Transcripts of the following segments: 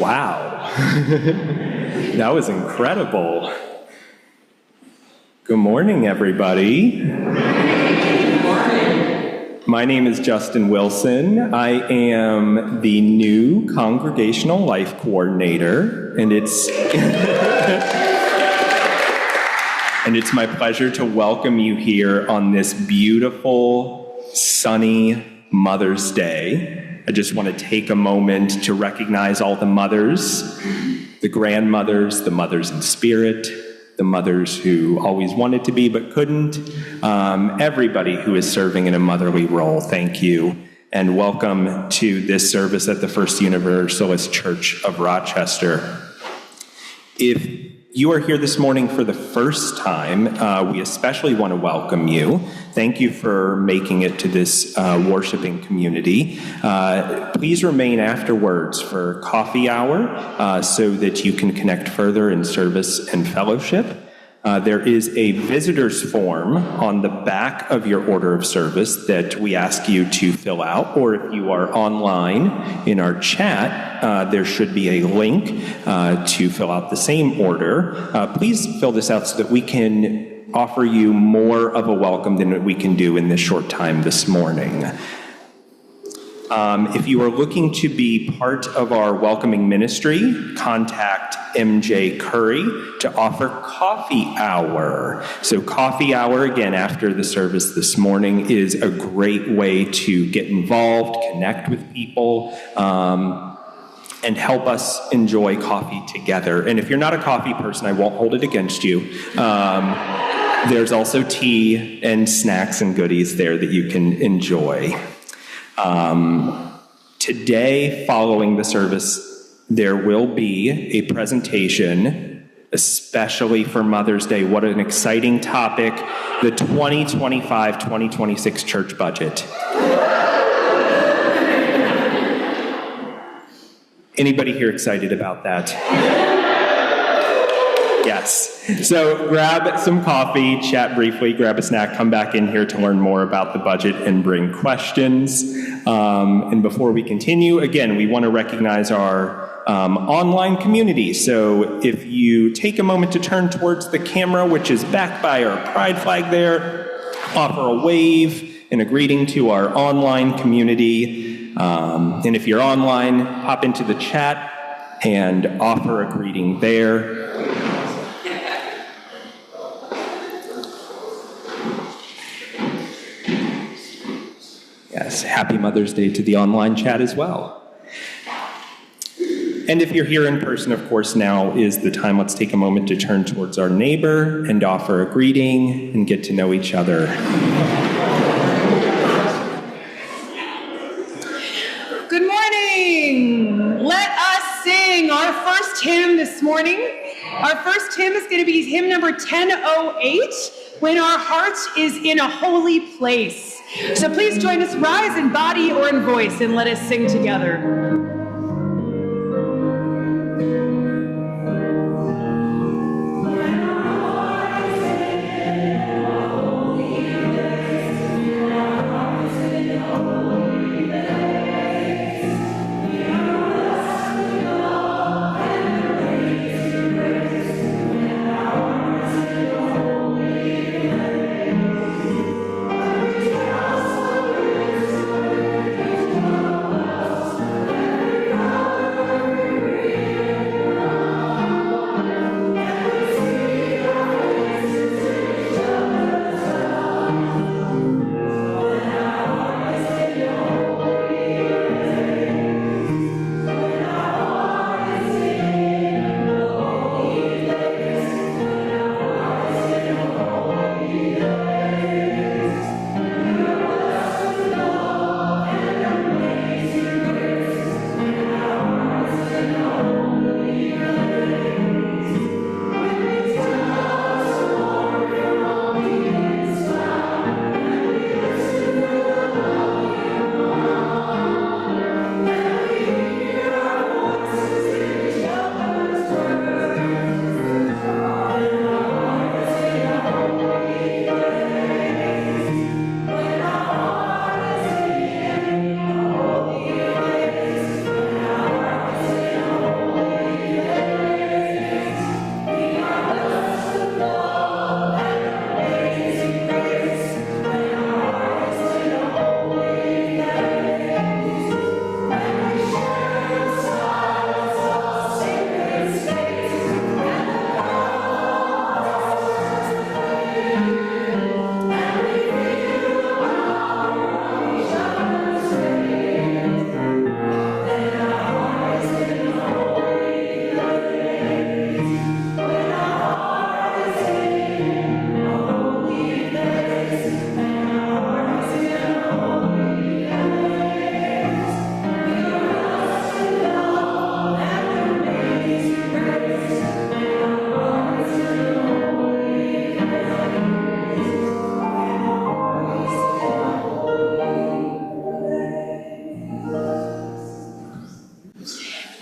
Wow. That was incredible. Good morning, everybody. Good morning. My name is Justin Wilson. I am the new Congregational Life Coordinator, and it's and it's my pleasure to welcome you here on this beautiful, sunny Mother's Day. I just want to take a moment to recognize all the mothers, the grandmothers, the mothers in spirit, the mothers who always wanted to be but couldn't, everybody who is serving in a motherly role. Thank you, and welcome to this service at the First Universalist Church of Rochester. If you are here this morning for the first time, we especially want to welcome you. Thank you for making it to this worshiping community. Please remain afterwards for coffee hour so that you can connect further in service and fellowship. There is a visitor's form on the back of your order of service that we ask you to fill out, or if you are online in our chat, there should be a link to fill out the same order. Please fill this out so that we can offer you more of a welcome than we can do in this short time this morning. If you are looking to be part of our welcoming ministry, contact MJ Curry to offer coffee hour. So coffee hour, again, after the service this morning, is a great way to get involved, connect with people, and help us enjoy coffee together. And if you're not a coffee person, I won't hold it against you. There's also tea and snacks and goodies there that you can enjoy. Today, following the service, there will be a presentation, especially for Mother's Day. What an exciting topic, the 2025-2026 church budget. Anybody here excited about that? Yes. So grab some coffee, chat briefly, grab a snack, come back in here to learn more about the budget and bring questions. And before we continue, again, we want to recognize our online community. So if you take a moment to turn towards the camera, which is back by our pride flag there, offer a wave and a greeting to our online community. And if you're online, hop into the chat and offer a greeting there. Yes, happy Mother's Day to the online chat as well. And if you're here in person, of course, now is the time. Let's take a moment to turn towards our neighbor and offer a greeting and get to know each other. Good morning. Let us sing our first hymn this morning. Our first hymn is going to be hymn number 1008, When Our Heart is in a Holy Place. So please join us, rise in body or in voice, and let us sing together.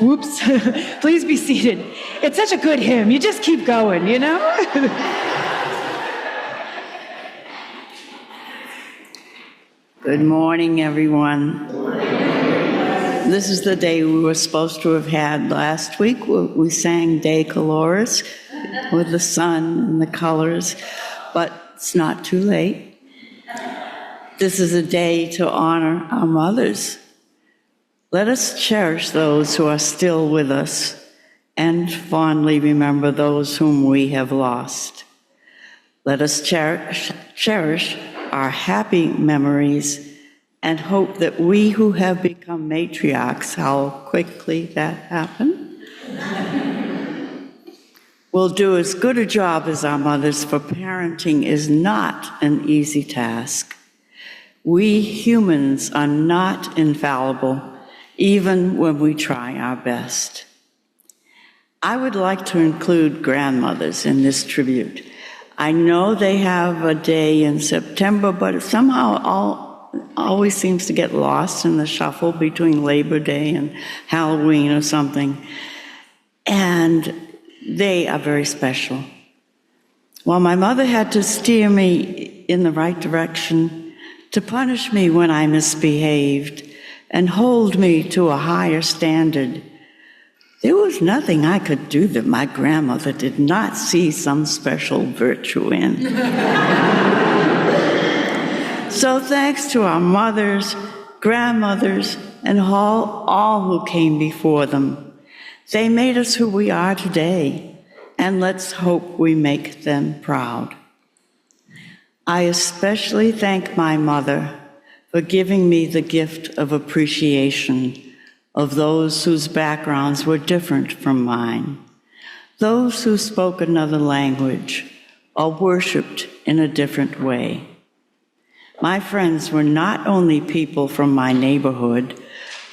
Whoops. Please be seated. It's such a good hymn. You just keep going, you know? Good morning, everyone. This is the day we were supposed to have had last week. We sang De Coloris with the sun and the colors, but it's not too late. This is a day to honor our mothers. Let us cherish those who are still with us and fondly remember those whom we have lost. Let us cherish our happy memories and hope that we who have become matriarchs, how quickly that happened, will do as good a job as our mothers, for parenting is not an easy task. We humans are not infallible, even when we try our best. I would like to include grandmothers in this tribute. I know they have a day in September, but it somehow always seems to get lost in the shuffle between Labor Day and Halloween or something. And they are very special. While my mother had to steer me in the right direction, to punish me when I misbehaved, and hold me to a higher standard, there was nothing I could do that my grandmother did not see some special virtue in. So thanks to our mothers, grandmothers, and all who came before them. They made us who we are today, and let's hope we make them proud. I especially thank my mother for giving me the gift of appreciation of those whose backgrounds were different from mine, those who spoke another language or worshiped in a different way. My friends were not only people from my neighborhood,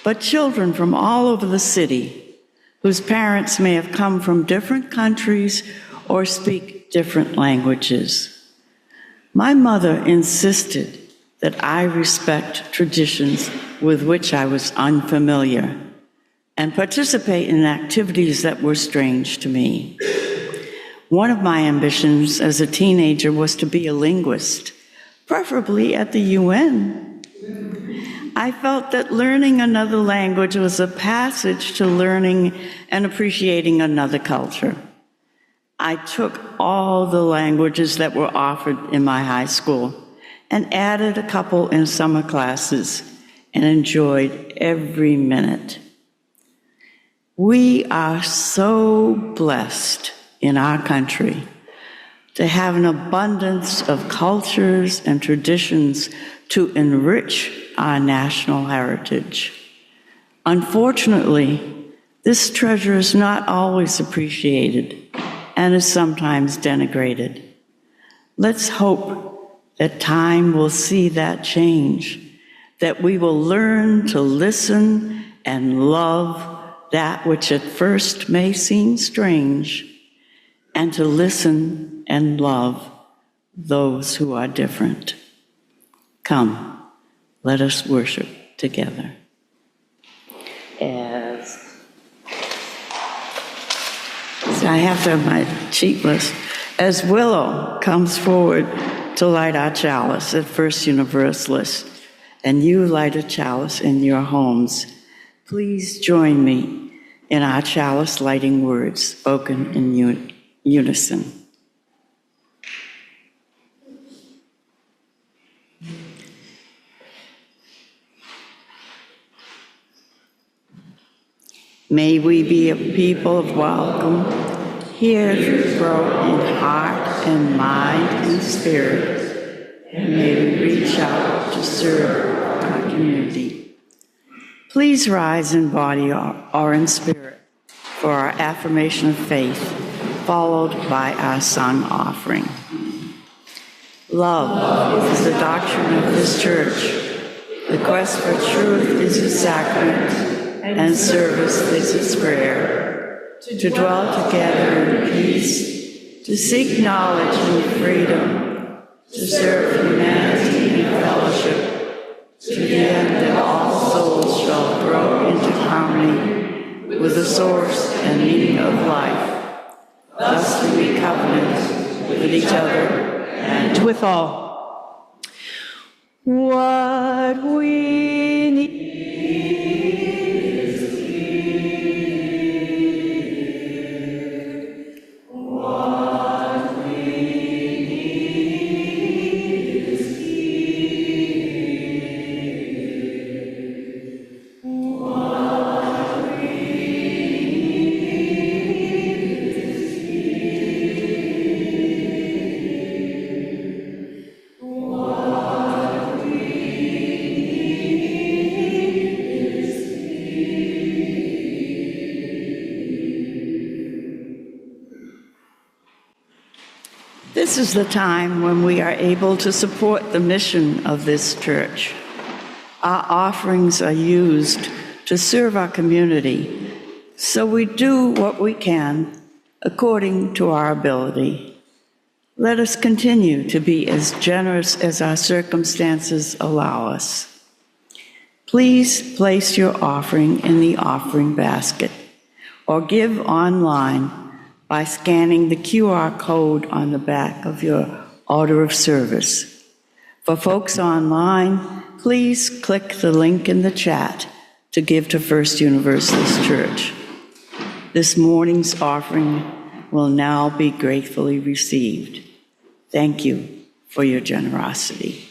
but children from all over the city whose parents may have come from different countries or speak different languages. My mother insisted that I respect traditions with which I was unfamiliar and participate in activities that were strange to me. One of my ambitions as a teenager was to be a linguist, preferably at the UN. I felt that learning another language was a passage to learning and appreciating another culture. I took all the languages that were offered in my high school and added a couple in summer classes and enjoyed every minute. We are so blessed in our country to have an abundance of cultures and traditions to enrich our national heritage. Unfortunately, this treasure is not always appreciated and is sometimes denigrated. Let's hope that time will see that change, that we will learn to listen and love that which at first may seem strange, and to listen and love those who are different. Come, let us worship together. I have to have my cheat list. As Willow comes forward to light our chalice at First Universalist, and you light a chalice in your homes, please join me in our chalice lighting words spoken in unison. May we be a people of welcome, here to grow in heart and mind and spirit, and may we reach out to serve our community. Please rise in body or in spirit for our affirmation of faith, followed by our song offering. Love is the doctrine of this church. The quest for truth is its sacrament, and service is its prayer. To dwell together in peace, to seek knowledge and freedom, to serve humanity in fellowship, to the end that all souls shall grow into harmony with the source and meaning of life. Thus do we covenant with each other and with all. What we need. This is the time when we are able to support the mission of this church. Our offerings are used to serve our community, so we do what we can according to our ability. Let us continue to be as generous as our circumstances allow us. Please place your offering in the offering basket or give online by scanning the QR code on the back of your order of service. For folks online, please click the link in the chat to give to First Universalist Church. This morning's offering will now be gratefully received. Thank you for your generosity.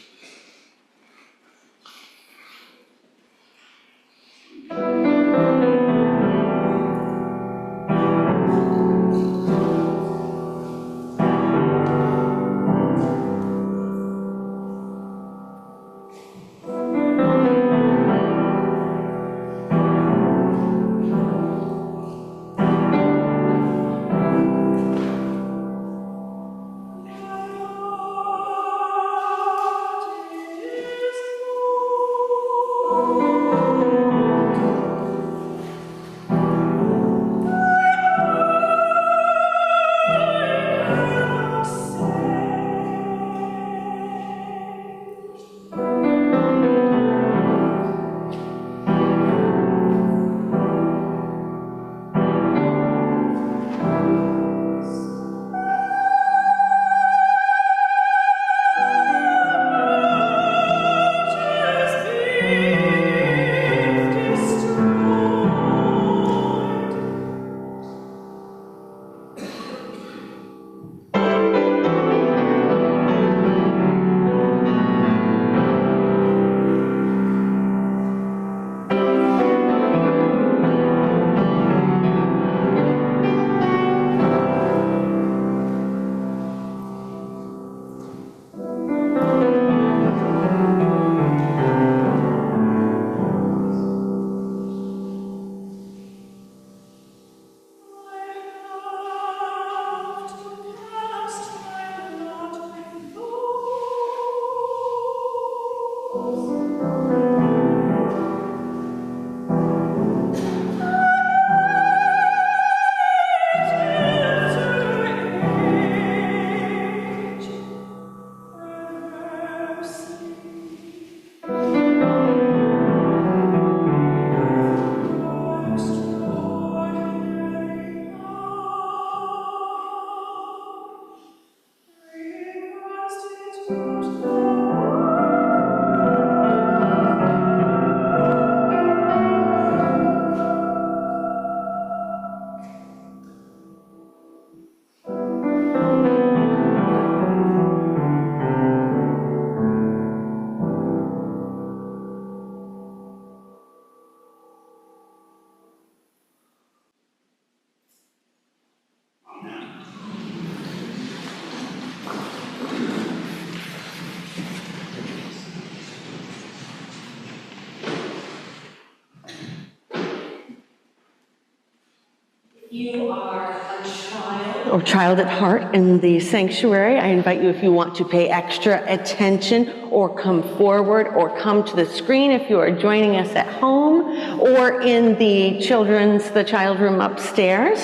You are a child or child at heart in the sanctuary. I invite you, if you want to pay extra attention or come forward or come to the screen if you are joining us at home or in the child room upstairs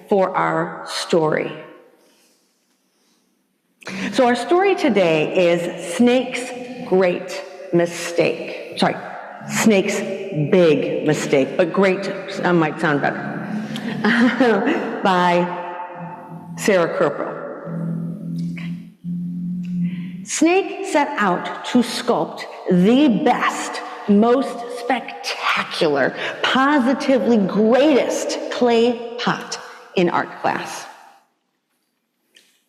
for our story. So our story today is Snake's Great Mistake. Snake's big mistake, but great might sound better, by Sarah Kerpel. Snake set out to sculpt the best, most spectacular, positively greatest clay pot in art class.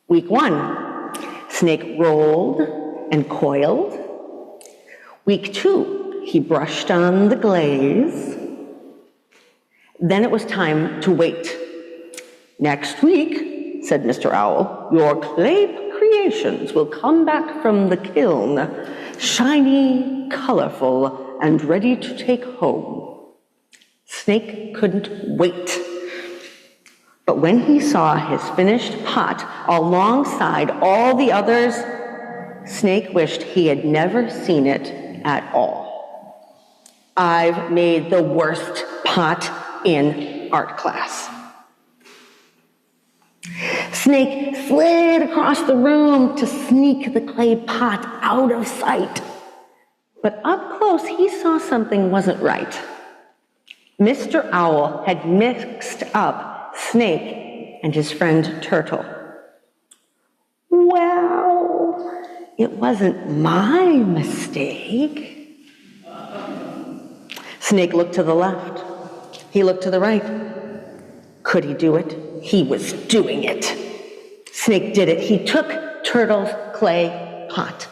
Week 1, Snake rolled and coiled. Week 2, he brushed on the glaze. Then it was time to wait. Next week, said Mr. Owl, your clay creations will come back from the kiln, shiny, colorful, and ready to take home. Snake couldn't wait. But when he saw his finished pot alongside all the others, Snake wished he had never seen it at all. I've made the worst pot in art class. Snake slid across the room to sneak the clay pot out of sight. But up close, he saw something wasn't right. Mr. Owl had mixed up Snake and his friend Turtle. Well, it wasn't my mistake. Snake looked to the left. He looked to the right. Could he do it? He was doing it. Snake did it. He took Turtle's clay pot.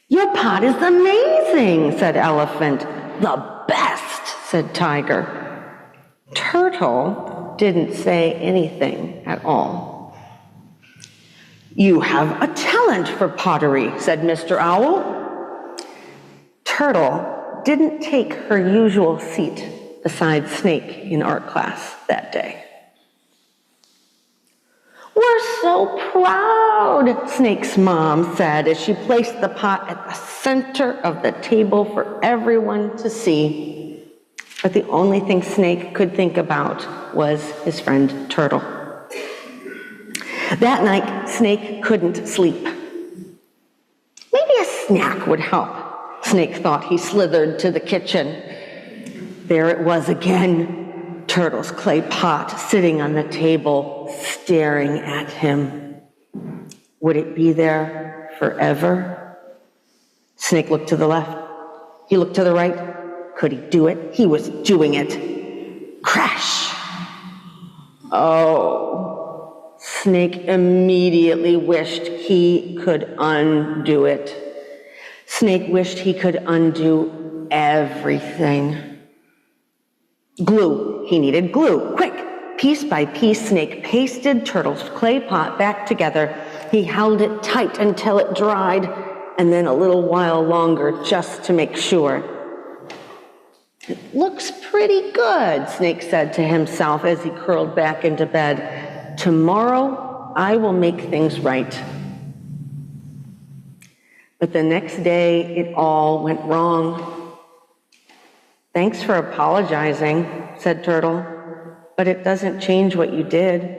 Your pot is amazing, said Elephant. The best, said Tiger. Turtle didn't say anything at all. You have a talent for pottery, said Mr. Owl. Turtle didn't take her usual seat beside Snake in art class that day. We're so proud, Snake's mom said as she placed the pot at the center of the table for everyone to see. But the only thing Snake could think about was his friend Turtle. That night, Snake couldn't sleep. Maybe a snack would help, Snake thought. He slithered to the kitchen. There it was again, Turtle's clay pot sitting on the table, staring at him. Would it be there forever? Snake looked to the left. He looked to the right. Could he do it? He was doing it. Crash! Oh, Snake immediately wished he could undo it. Snake wished he could undo everything. Glue. He needed glue. Quick! Piece by piece, Snake pasted Turtle's clay pot back together. He held it tight until it dried, and then a little while longer just to make sure. It looks pretty good, Snake said to himself as he curled back into bed. Tomorrow, I will make things right. But the next day, it all went wrong. Thanks for apologizing, said Turtle, but it doesn't change what you did.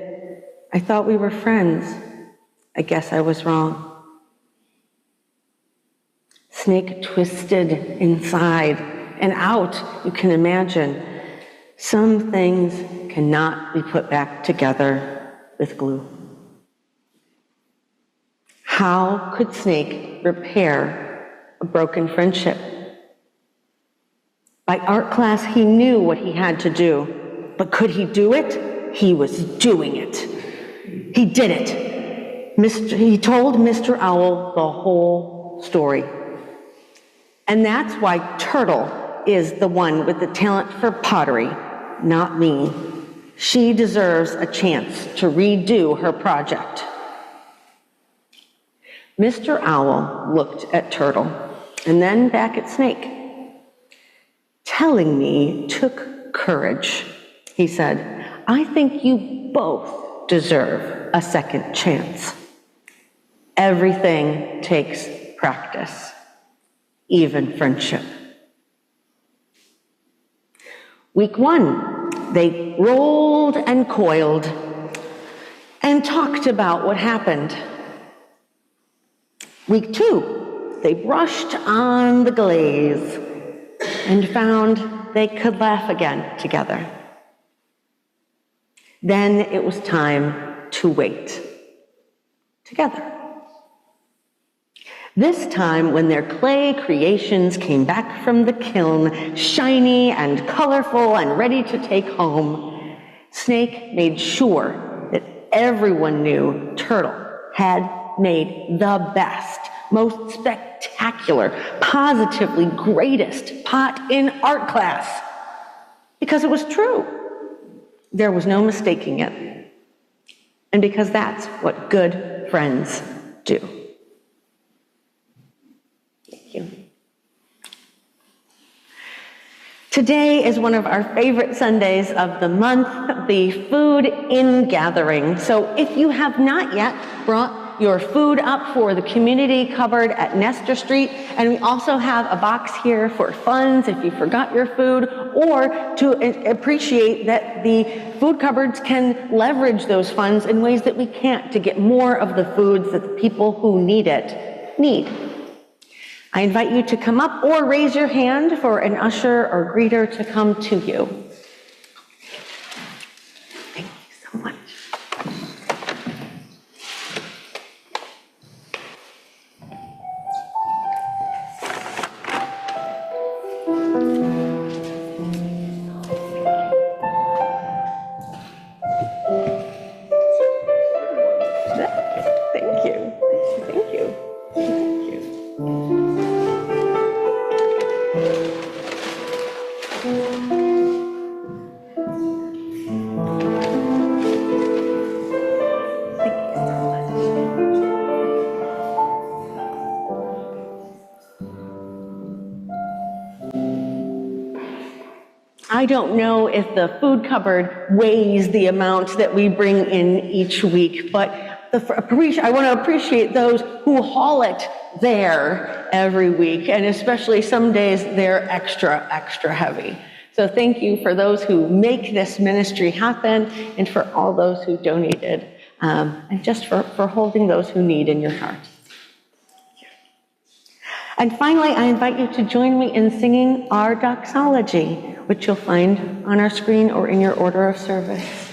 I thought we were friends. I guess I was wrong. Snake twisted inside and out, you can imagine. Some things cannot be put back together with glue. How could Snake repair a broken friendship? By art class, he knew what he had to do, but could he do it? He was doing it. He did it. He told Mr. Owl the whole story. And that's why Turtle is the one with the talent for pottery, not me. She deserves a chance to redo her project. Mr. Owl looked at Turtle and then back at Snake. Telling me took courage, he said. I think you both deserve a second chance. Everything takes practice, even friendship. Week 1, they rolled and coiled and talked about what happened. Week 2, they brushed on the glaze and found they could laugh again together. Then it was time to wait together. This time, when their clay creations came back from the kiln, shiny and colorful and ready to take home, Snake made sure that everyone knew Turtle had made the best, most spectacular, positively greatest pot in art class. Because it was true. There was no mistaking it. And because that's what good friends do. Thank you. Today is one of our favorite Sundays of the month, the Food In Gathering. So if you have not yet brought your food up for the community cupboard at Nestor Street, and we also have a box here for funds if you forgot your food, or to appreciate that the food cupboards can leverage those funds in ways that we can't to get more of the foods that the people who need it need. I invite you to come up or raise your hand for an usher or greeter to come to you. Thank you so much. Thank you. Thank you. Thank you. I don't know if the food cupboard weighs the amount that we bring in each week, but I want to appreciate those who haul it there every week, and especially some days they're extra heavy. So thank you for those who make this ministry happen, and for all those who donated, and just for holding those who need in your heart. And finally, I invite you to join me in singing our doxology, which you'll find on our screen or in your order of service.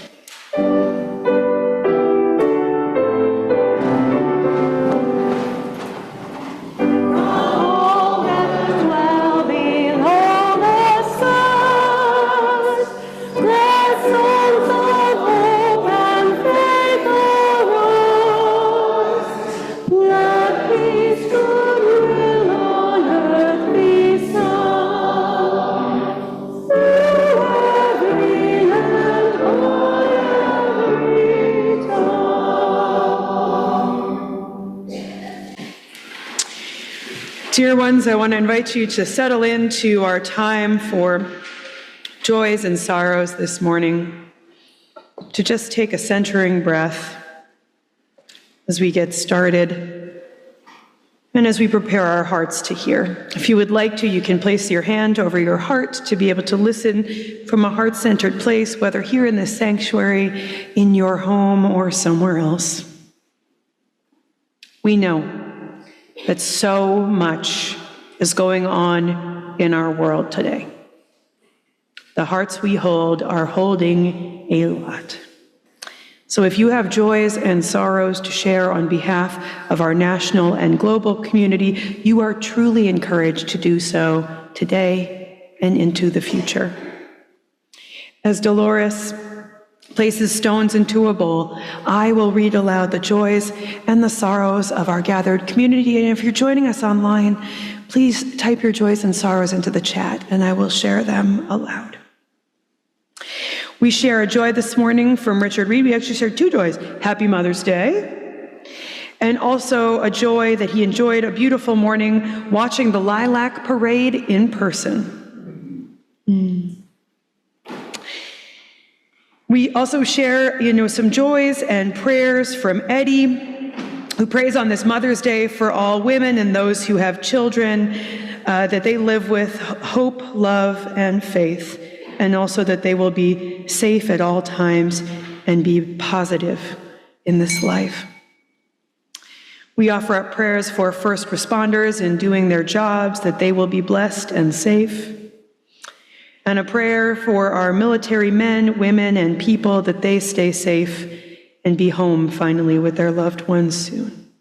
Dear ones, I want to invite you to settle into our time for joys and sorrows this morning, to just take a centering breath as we get started and as we prepare our hearts to hear. If you would like to, you can place your hand over your heart to be able to listen from a heart-centered place, whether here in this sanctuary, in your home, or somewhere else. We know that so much is going on in our world today. The hearts we hold are holding a lot. So if you have joys and sorrows to share on behalf of our national and global community, you are truly encouraged to do so today and into the future. As Dolores places stones into a bowl, I will read aloud the joys and the sorrows of our gathered community. And if you're joining us online, please type your joys and sorrows into the chat, and I will share them aloud. We share a joy this morning from Richard Reed. We actually shared two joys. Happy Mother's Day. And also a joy that he enjoyed a beautiful morning watching the Lilac Parade in person. We also share, some joys and prayers from Eddie, who prays on this Mother's Day for all women and those who have children, that they live with hope, love, and faith, and also that they will be safe at all times and be positive in this life. We offer up prayers for first responders in doing their jobs, that they will be blessed and safe. And a prayer for our military men, women, and people, that they stay safe and be home finally with their loved ones soon.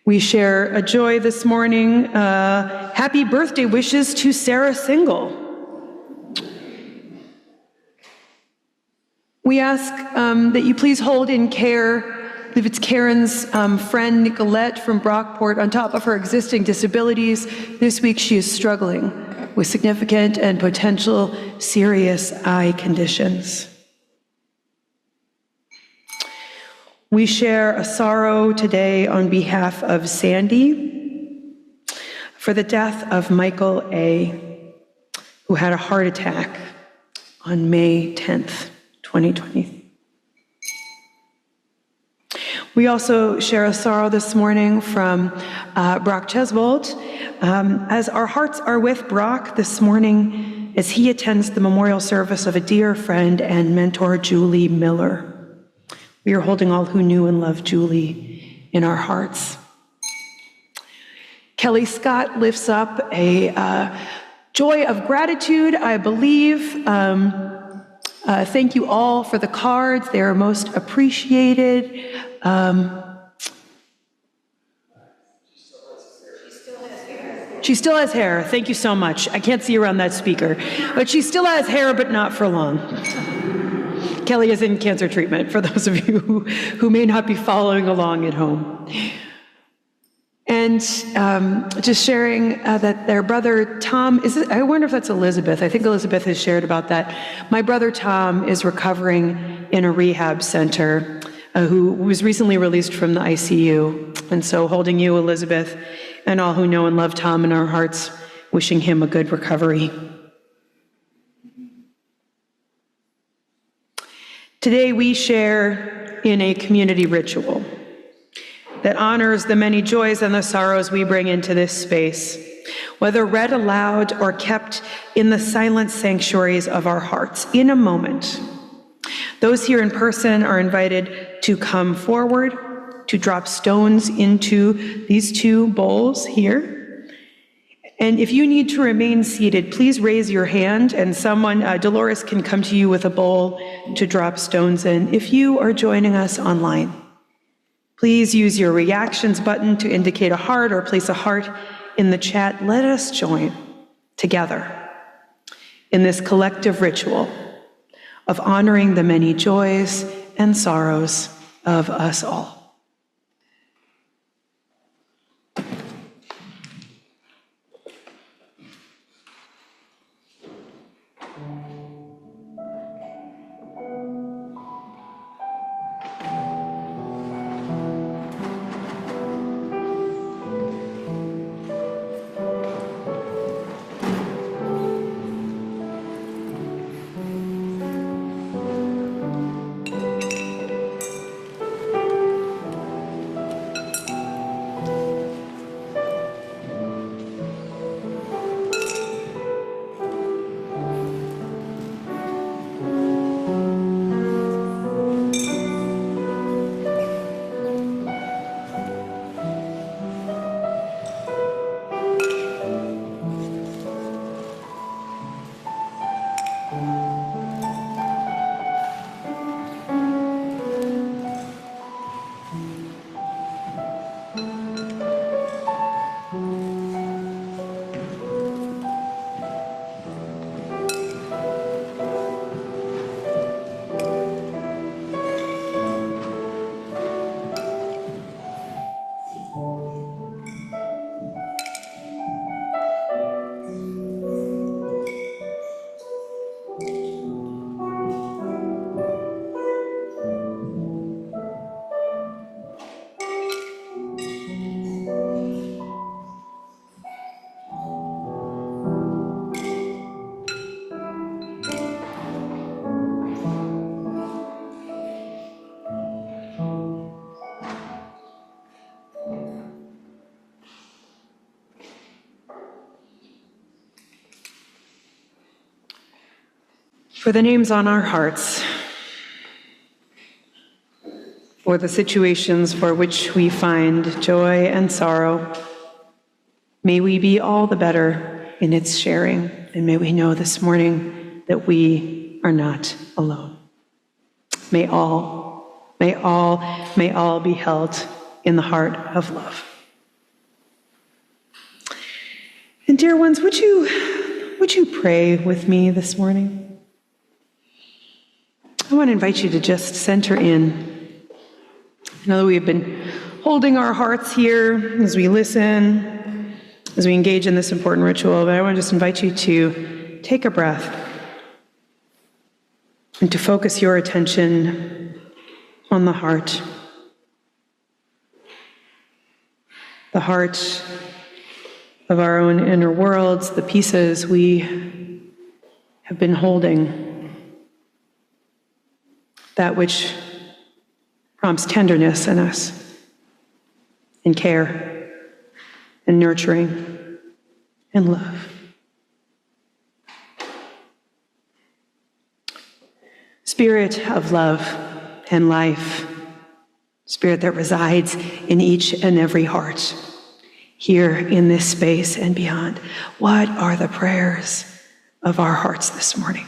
We share a joy this morning. Happy birthday wishes to Sarah Single. We ask that you please hold in care, I believe it's Karen's friend Nicolette from Brockport. On top of her existing disabilities, this week she is struggling with significant and potential serious eye conditions. We share a sorrow today on behalf of Sandy for the death of Michael A., who had a heart attack on May 10th, 2020. We also share a sorrow this morning from Brock Cheswold, as our hearts are with Brock this morning as he attends the memorial service of a dear friend and mentor, Julie Miller. We are holding all who knew and loved Julie in our hearts. Kelly Scott lifts up a joy of gratitude, I believe. Thank you all for the cards. They are most appreciated. She still has hair. Thank you so much. I can't see her on that speaker. But she still has hair, but not for long. Kelly is in cancer treatment, for those of you who may not be following along at home. And just sharing that their brother Tom, I wonder if that's Elizabeth. I think Elizabeth has shared about that. My brother Tom is recovering in a rehab center, who was recently released from the ICU. And so holding you, Elizabeth, and all who know and love Tom in our hearts, wishing him a good recovery. Today we share in a community ritual that honors the many joys and the sorrows we bring into this space, whether read aloud or kept in the silent sanctuaries of our hearts. In a moment, those here in person are invited to come forward, to drop stones into these two bowls here. And if you need to remain seated, please raise your hand and someone, Dolores, can come to you with a bowl to drop stones in. If you are joining us online, please use your reactions button to indicate a heart or place a heart in the chat. Let us join together in this collective ritual of honoring the many joys and sorrows of us all. For the names on our hearts, for the situations for which we find joy and sorrow. May we be all the better in its sharing, and may we know this morning that we are not alone. May all be held in the heart of love. And dear ones, would you pray with me this morning? I want to invite you to just center in. I know that we have been holding our hearts here as we listen, as we engage in this important ritual, but I want to just invite you to take a breath and to focus your attention on the heart. The heart of our own inner worlds, the pieces we have been holding, that which prompts tenderness in us, and care, and nurturing, and love. Spirit of love and life, Spirit that resides in each and every heart, here in this space and beyond. What are the prayers of our hearts this morning?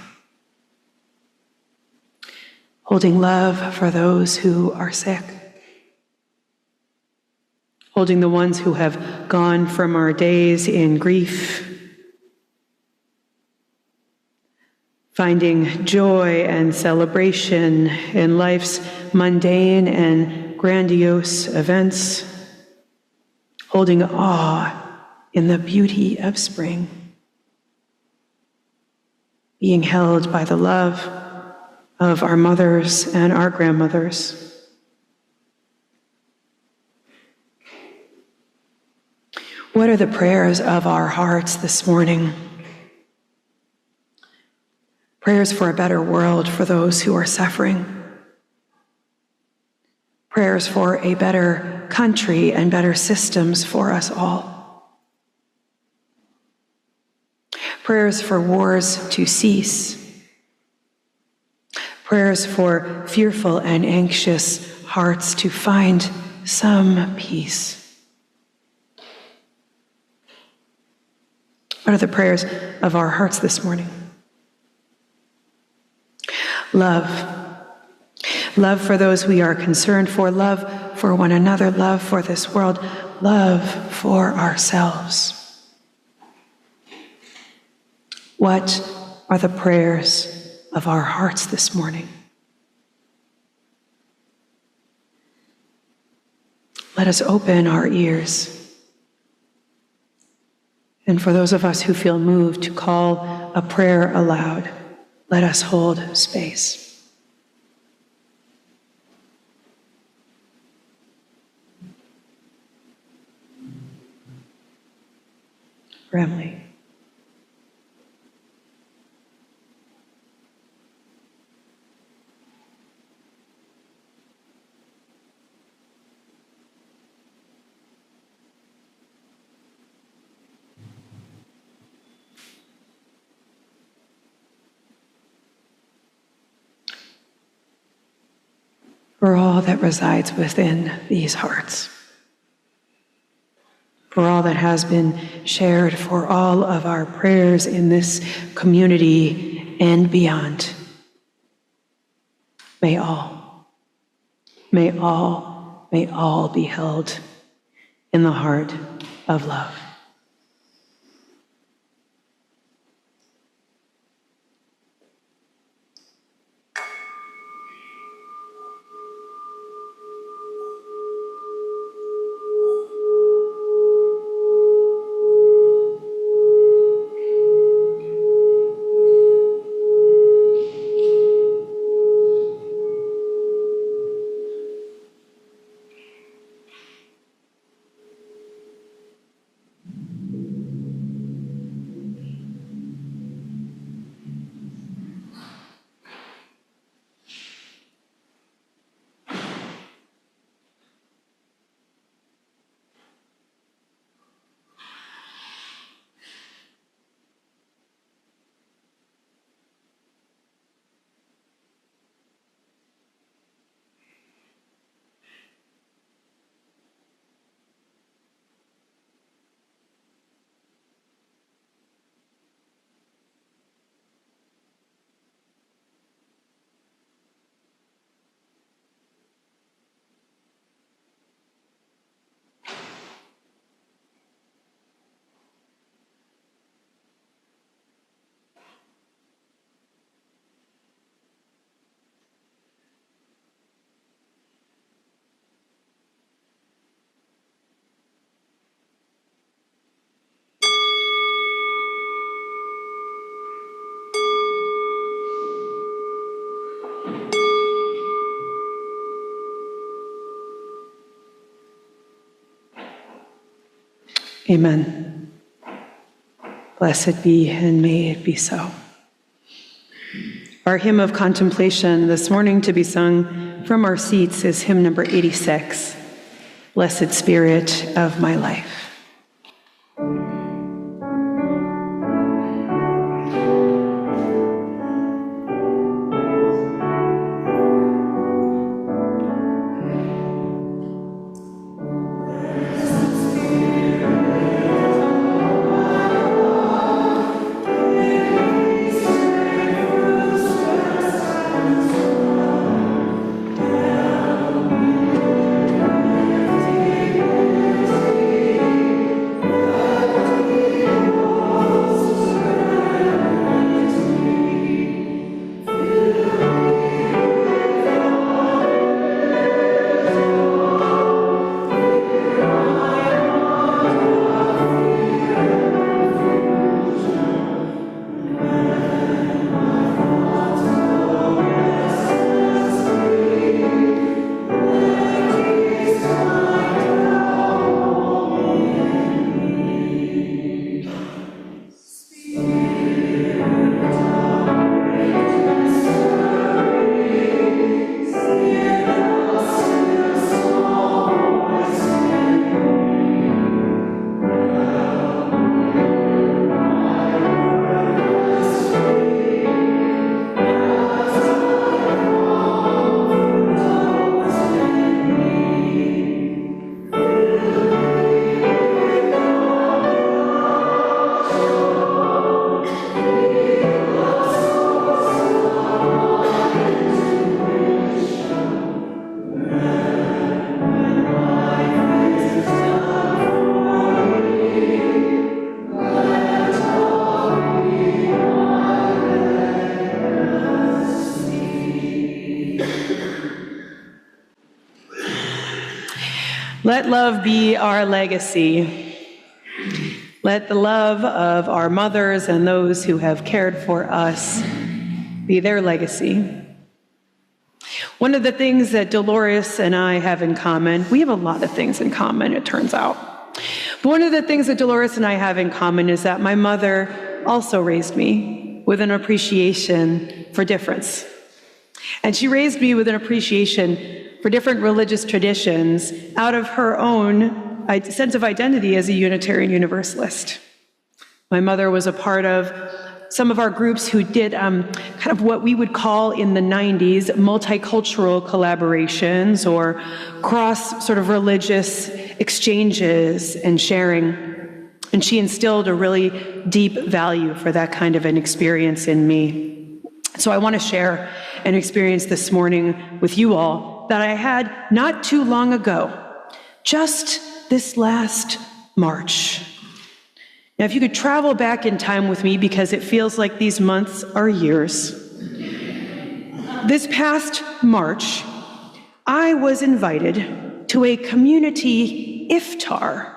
Holding love for those who are sick. Holding the ones who have gone from our days in grief. Finding joy and celebration in life's mundane and grandiose events. Holding awe in the beauty of spring, being held by the love of our mothers and our grandmothers. What are the prayers of our hearts this morning? Prayers for a better world for those who are suffering. Prayers for a better country and better systems for us all. Prayers for wars to cease. Prayers for fearful and anxious hearts to find some peace. What are the prayers of our hearts this morning? Love. Love for those we are concerned for, love for one another, love for this world, love for ourselves. What are the prayers of our hearts this morning? Let us open our ears. And for those of us who feel moved to call a prayer aloud, let us hold space. Bramley. For all that resides within these hearts. For all that has been shared, for all of our prayers in this community and beyond. May all be held in the heart of love. Amen. Blessed be, and may it be so. Our hymn of contemplation this morning to be sung from our seats is hymn number 86, Blessed Spirit of My Life. Let love be our legacy. Let the love of our mothers and those who have cared for us be their legacy. One of the things that Dolores and I have in common, we have a lot of things in common, it turns out. But one of the things that Dolores and I have in common is that my mother also raised me with an appreciation for difference. And she raised me with an appreciation for different religious traditions out of her own sense of identity as a Unitarian Universalist. My mother was a part of some of our groups who did kind of what we would call in the 90s multicultural collaborations or cross sort of religious exchanges and sharing. And she instilled a really deep value for that kind of an experience in me. So I want to share an experience this morning with you all that I had not too long ago, just this last March. Now, if you could travel back in time with me, because it feels like these months are years. This past March, I was invited to a community iftar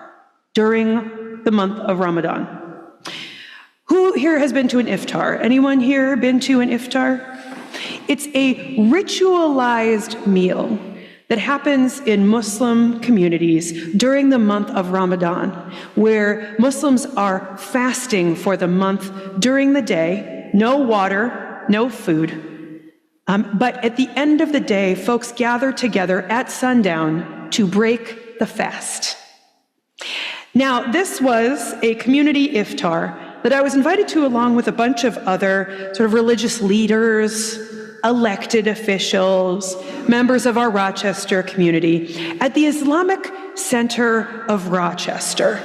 during the month of Ramadan. Who here has been to an iftar? Anyone here been to an iftar? It's a ritualized meal that happens in Muslim communities during the month of Ramadan, where Muslims are fasting for the month during the day, no water, no food. But at the end of the day, folks gather together at sundown to break the fast. Now, this was a community iftar that I was invited to along with a bunch of other sort of religious leaders, elected officials, members of our Rochester community at the Islamic Center of Rochester.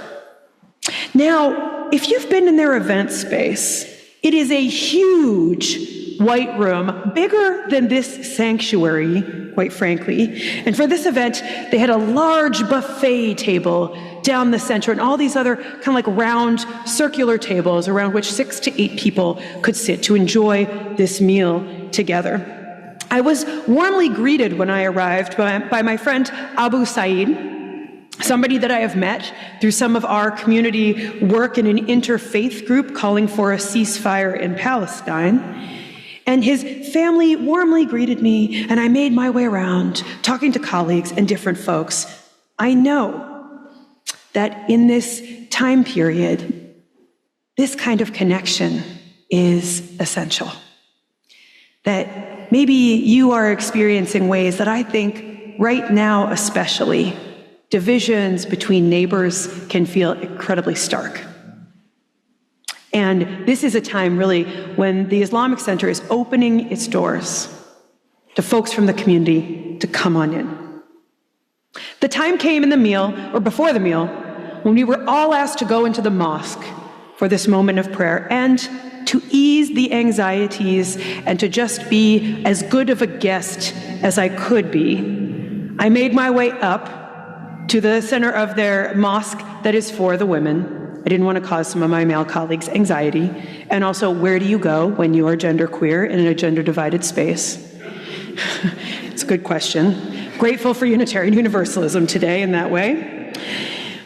Now, if you've been in their event space, it is a huge white room, bigger than this sanctuary, quite frankly. And for this event, they had a large buffet table down the center and all these other kind of like round circular tables around which 6 to 8 people could sit to enjoy this meal together. I was warmly greeted when I arrived by my friend Abu Said, somebody that I have met through some of our community work in an interfaith group calling for a ceasefire in Palestine. And his family warmly greeted me, and I made my way around, talking to colleagues and different folks. I know that in this time period, this kind of connection is essential. That maybe you are experiencing ways that I think right now especially, divisions between neighbors can feel incredibly stark. And this is a time really when the Islamic Center is opening its doors to folks from the community to come on in. The time came in the meal, or before the meal, when we were all asked to go into the mosque for this moment of prayer and to ease the anxieties and to just be as good of a guest as I could be. I made my way up to the center of their mosque that is for the women. I didn't want to cause some of my male colleagues anxiety. And also, where do you go when you are genderqueer in a gender-divided space? It's a good question. Grateful for Unitarian Universalism today in that way.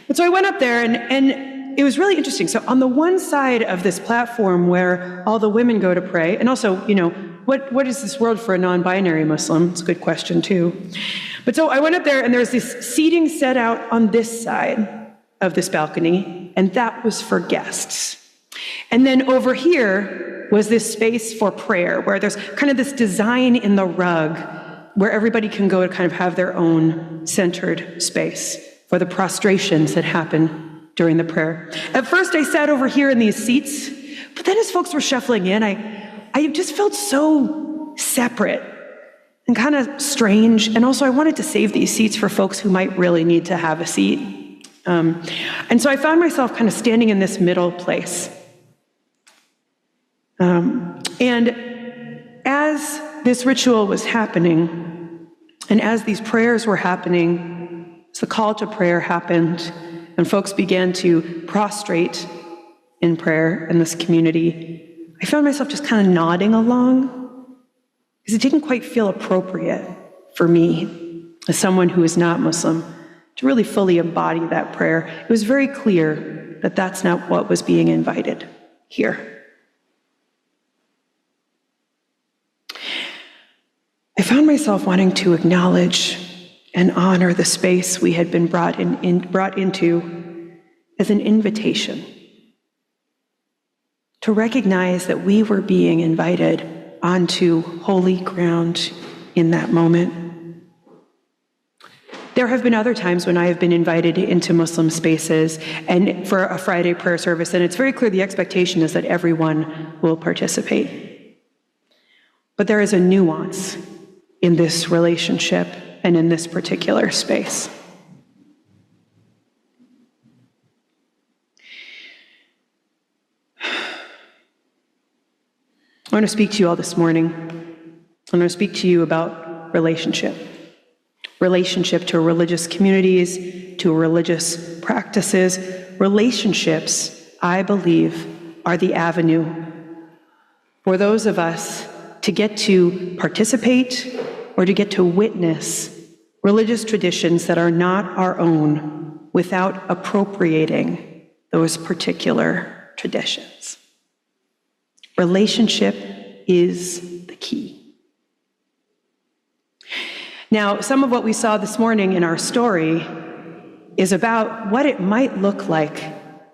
But so I went up there, and it was really interesting. So on the one side of this platform where all the women go to pray, and also, what is this world for a non-binary Muslim? It's a good question, too. But so I went up there, and there was this seating set out on this side of this balcony, and that was for guests. And then over here was this space for prayer, where there's kind of this design in the rug where everybody can go to kind of have their own centered space for the prostrations that happen during the prayer. At first, I sat over here in these seats, but then as folks were shuffling in, I just felt so separate and kind of strange. And also, I wanted to save these seats for folks who might really need to have a seat. And so I found myself kind of standing in this middle place. And as this ritual was happening, and as these prayers were happening, as the call to prayer happened, and folks began to prostrate in prayer in this community, I found myself just kind of nodding along, because it didn't quite feel appropriate for me, as someone who is not Muslim, to really fully embody that prayer. It was very clear that that's not what was being invited here. I found myself wanting to acknowledge and honor the space we had been brought into as an invitation to recognize that we were being invited onto holy ground in that moment. There have been other times when I have been invited into Muslim spaces and for a Friday prayer service, and it's very clear the expectation is that everyone will participate. But there is a nuance in this relationship and in this particular space. I want to speak to you all this morning. I want to speak to you about relationship to religious communities, to religious practices. Relationships, I believe, are the avenue for those of us to get to participate or to get to witness religious traditions that are not our own without appropriating those particular traditions. Relationship is the key. Now, some of what we saw this morning in our story is about what it might look like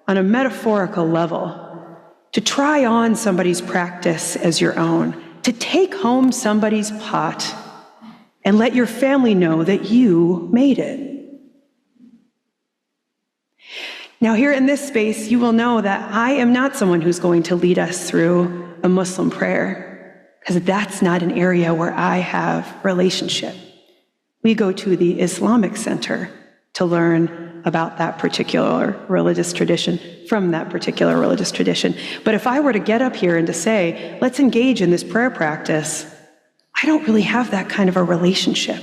on a metaphorical level to try on somebody's practice as your own, to take home somebody's pot and let your family know that you made it. Now, here in this space, you will know that I am not someone who's going to lead us through a Muslim prayer, because that's not an area where I have relationship. We go to the Islamic Center to learn about that particular religious tradition, from that particular religious tradition. But if I were to get up here and to say, let's engage in this prayer practice, I don't really have that kind of a relationship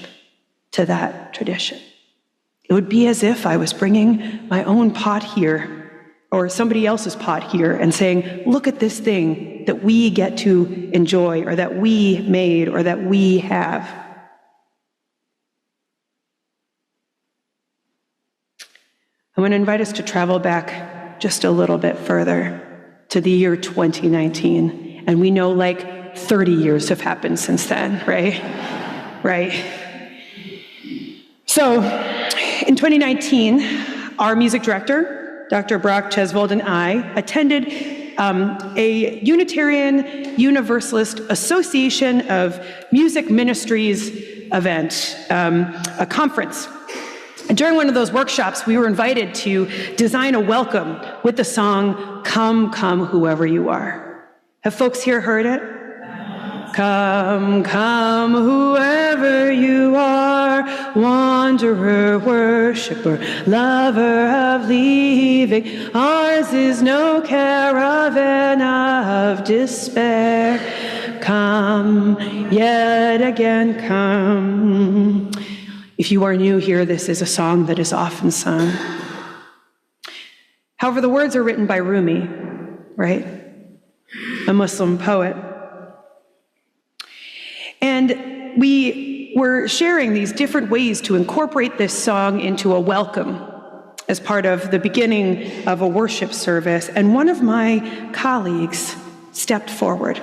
to that tradition. It would be as if I was bringing my own pot here or somebody else's pot here and saying, look at this thing that we get to enjoy or that we made or that we have. I want to invite us to travel back just a little bit further to the year 2019. And we know like 30 years have happened since then, right? Right. So in 2019, Our music director, Dr. Brock Chesvold, and I attended a Unitarian Universalist Association of Music Ministries event, a conference. And during one of those workshops, we were invited to design a welcome with the song, "Come, Come, Whoever You Are." Have folks here heard it? Come, come, whoever you are, wanderer, worshiper, lover of leaving. Ours is no caravan of despair. Come, yet again come. If you are new here, this is a song that is often sung. However, the words are written by Rumi, right? A Muslim poet. And we were sharing these different ways to incorporate this song into a welcome as part of the beginning of a worship service. And one of my colleagues stepped forward,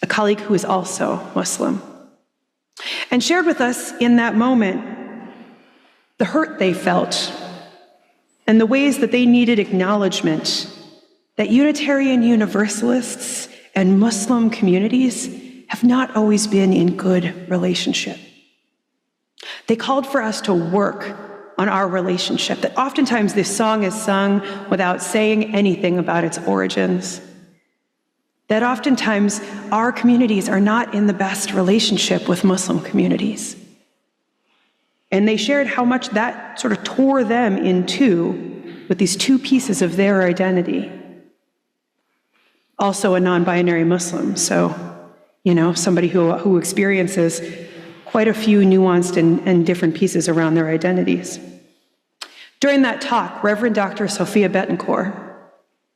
a colleague who is also Muslim, and shared with us in that moment the hurt they felt and the ways that they needed acknowledgement that Unitarian Universalists and Muslim communities have not always been in good relationship. They called for us to work on our relationship, that oftentimes this song is sung without saying anything about its origins, that oftentimes our communities are not in the best relationship with Muslim communities. And they shared how much that sort of tore them in two with these two pieces of their identity. Also a non-binary Muslim, so somebody who experiences quite a few nuanced and different pieces around their identities. During that talk, Reverend Dr. Sofía Betancourt,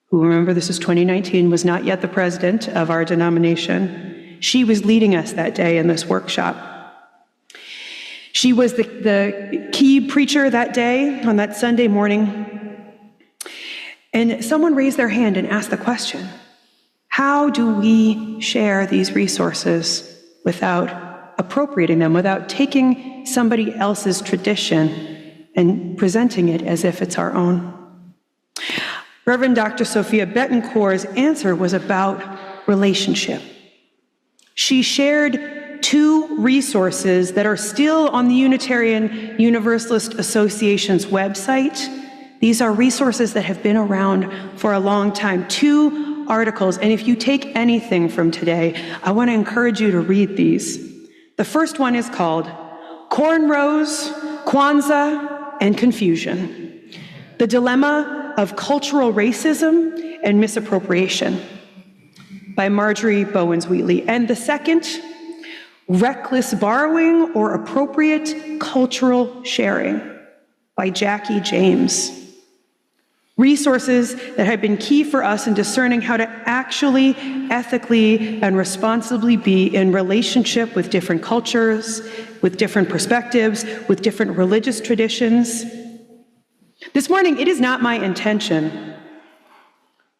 who, remember, this is 2019, was not yet the president of our denomination, she was leading us that day in this workshop. She was the key preacher that day, on that Sunday morning, and someone raised their hand and asked the question, how do we share these resources without appropriating them, without taking somebody else's tradition and presenting it as if it's our own? Reverend Dr. Sofía Betancourt's answer was about relationship. She shared two resources that are still on the Unitarian Universalist Association's website. These are resources that have been around for a long time. Two articles, and if you take anything from today, I want to encourage you to read these. The first one is called Cornrows, Kwanzaa, and Confusion: The Dilemma of Cultural Racism and Misappropriation, by Marjorie Bowens-Wheatley. And the second, Reckless Borrowing or Appropriate Cultural Sharing, by Jackie James. Resources that have been key for us in discerning how to actually, ethically, and responsibly be in relationship with different cultures, with different perspectives, with different religious traditions. This morning, it is not my intention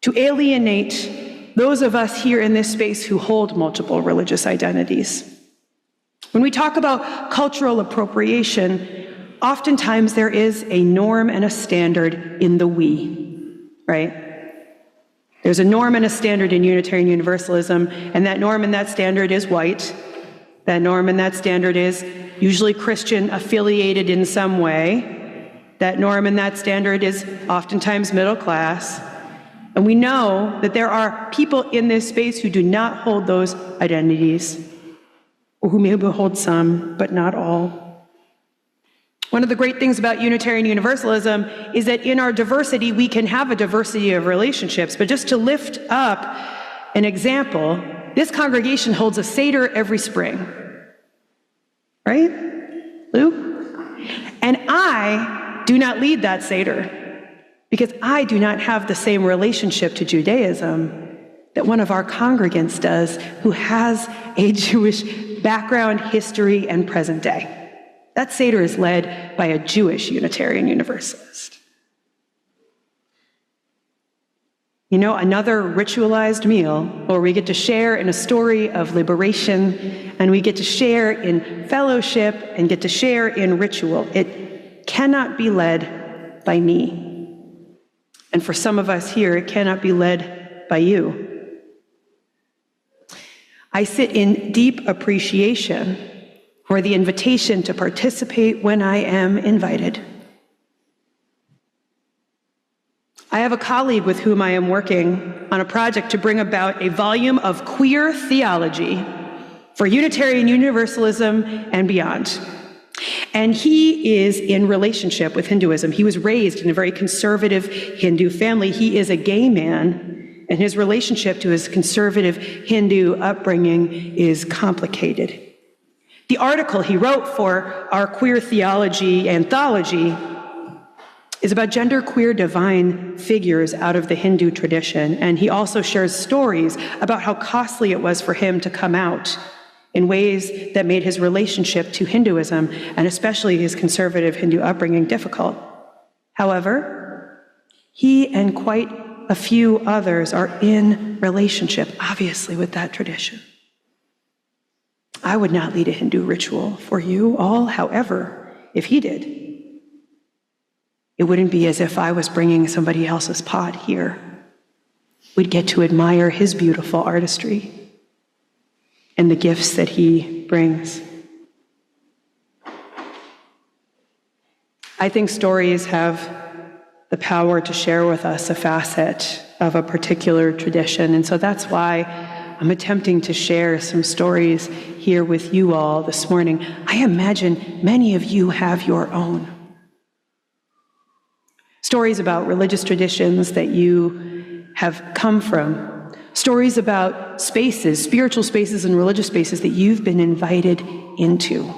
to alienate those of us here in this space who hold multiple religious identities. When we talk about cultural appropriation, oftentimes there is a norm and a standard in the we, right? There's a norm and a standard in Unitarian Universalism, and that norm and that standard is white. That norm and that standard is usually Christian affiliated in some way. That norm and that standard is oftentimes middle class. And we know that there are people in this space who do not hold those identities, or who maybe hold some, but not all. One of the great things about Unitarian Universalism is that in our diversity, we can have a diversity of relationships. But just to lift up an example, this congregation holds a Seder every spring. Right? Lou? And I do not lead that Seder because I do not have the same relationship to Judaism that one of our congregants does who has a Jewish background, history, and present day. That Seder is led by a Jewish Unitarian Universalist. Another ritualized meal where we get to share in a story of liberation, and we get to share in fellowship and get to share in ritual. It cannot be led by me. And for some of us here, it cannot be led by you. I sit in deep appreciation for the invitation to participate when I am invited. I have a colleague with whom I am working on a project to bring about a volume of queer theology for Unitarian Universalism and beyond. And he is in relationship with Hinduism. He was raised in a very conservative Hindu family. He is a gay man, and his relationship to his conservative Hindu upbringing is complicated. The article he wrote for our queer theology anthology is about genderqueer divine figures out of the Hindu tradition, and he also shares stories about how costly it was for him to come out in ways that made his relationship to Hinduism, and especially his conservative Hindu upbringing, difficult. However, he and quite a few others are in relationship, obviously, with that tradition. I would not lead a Hindu ritual for you all. However, if he did, it wouldn't be as if I was bringing somebody else's pot here. We'd get to admire his beautiful artistry and the gifts that he brings. I think stories have the power to share with us a facet of a particular tradition, and so that's why I'm attempting to share some stories here with you all this morning. I imagine many of you have your own. Stories about religious traditions that you have come from. Stories about spaces, spiritual spaces and religious spaces that you've been invited into.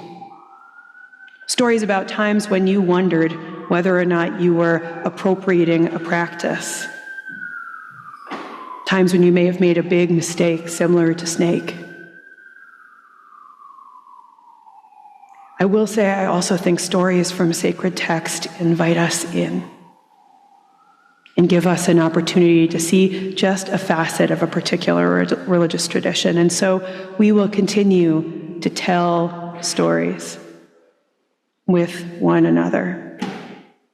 Stories about times when you wondered whether or not you were appropriating a practice. Times when you may have made a big mistake similar to Snake. I will say I also think stories from sacred text invite us in and give us an opportunity to see just a facet of a particular religious tradition. And so we will continue to tell stories with one another.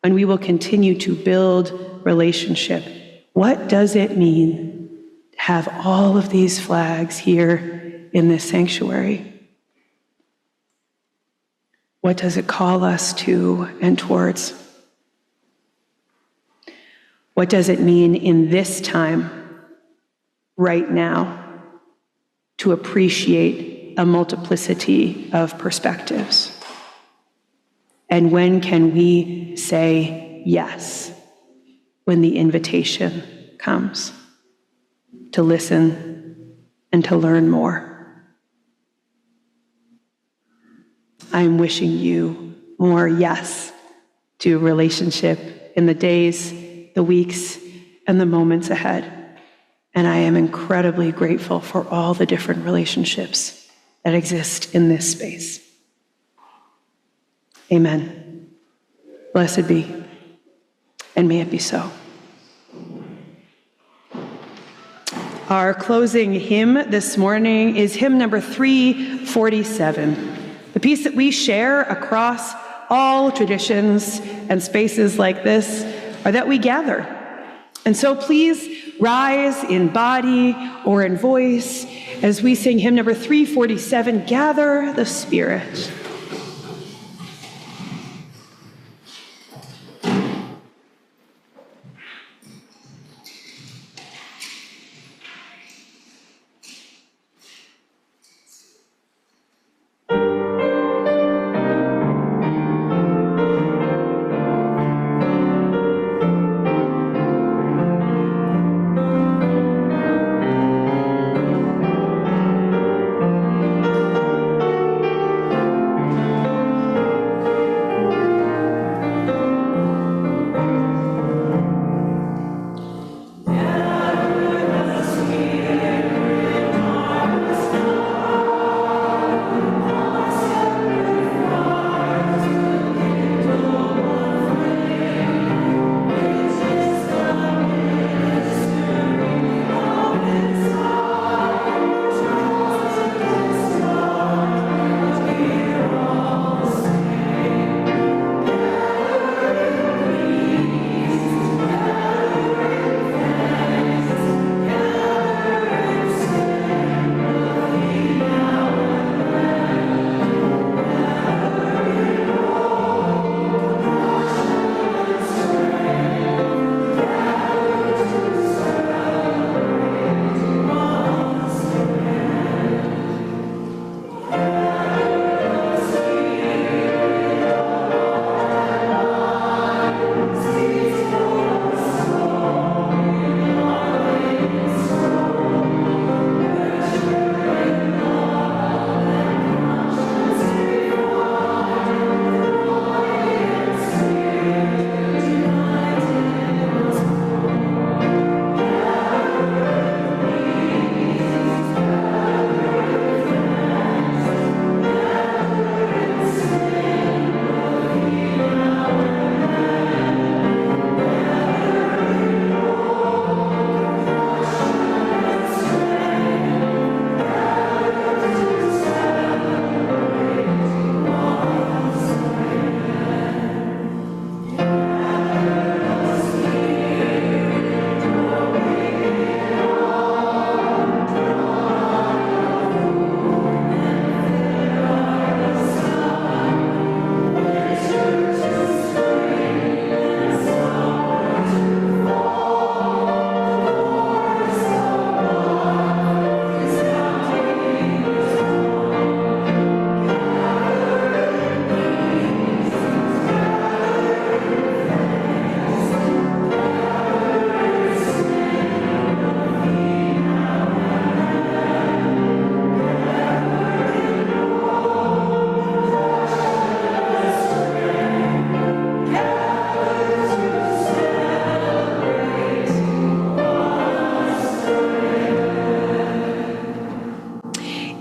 And we will continue to build relationship. What does it mean to have all of these flags here in this sanctuary? What does it call us to and towards? What does it mean in this time, right now, to appreciate a multiplicity of perspectives? And when can we say yes when the invitation comes to listen and to learn more? I'm wishing you more yes to relationship in the days, the weeks, and the moments ahead. And I am incredibly grateful for all the different relationships that exist in this space. Amen. Blessed be, and may it be so. Our closing hymn this morning is hymn number 347, the piece that we share across all traditions and spaces like this are that we gather. And so please rise in body or in voice as we sing hymn number 347, Gather the Spirit.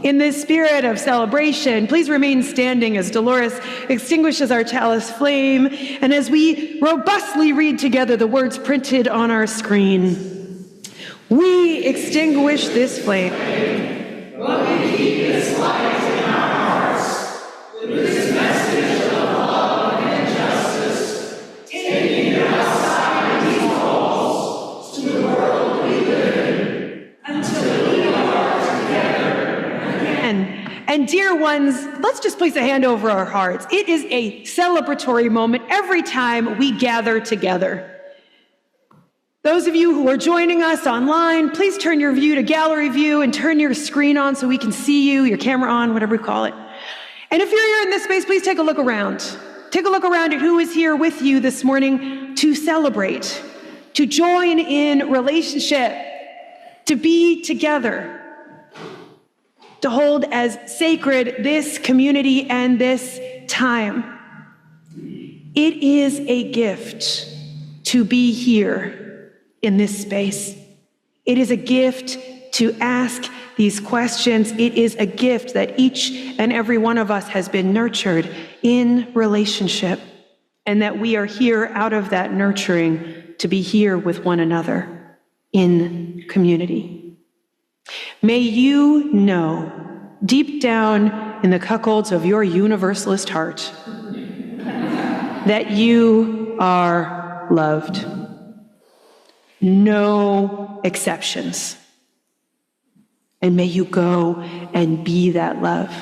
In this spirit of celebration, please remain standing as Dolores extinguishes our chalice flame and as we robustly read together the words printed on our screen. We extinguish this flame. But we keep this light in our hearts with this message of love and justice, taking it outside these walls to the world we live in, until we are together. And dear ones, let's just place a hand over our hearts. It is a celebratory moment every time we gather together. Those of you who are joining us online, please turn your view to gallery view and turn your screen on so we can see you, your camera on, whatever we call it. And if you're here in this space, please take a look around. Take a look around at who is here with you this morning to celebrate, to join in relationship, to be together, to hold as sacred this community and this time. It is a gift to be here in this space. It is a gift to ask these questions. It is a gift that each and every one of us has been nurtured in relationship, and that we are here out of that nurturing to be here with one another in community. May you know deep down in the cuckolds of your Universalist heart that you are loved. No exceptions. And may you go and be that love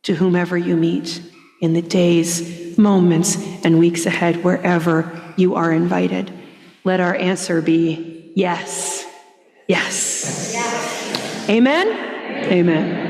to whomever you meet in the days, moments, and weeks ahead, wherever you are invited. Let our answer be yes. Yes. Yes. Amen? Amen.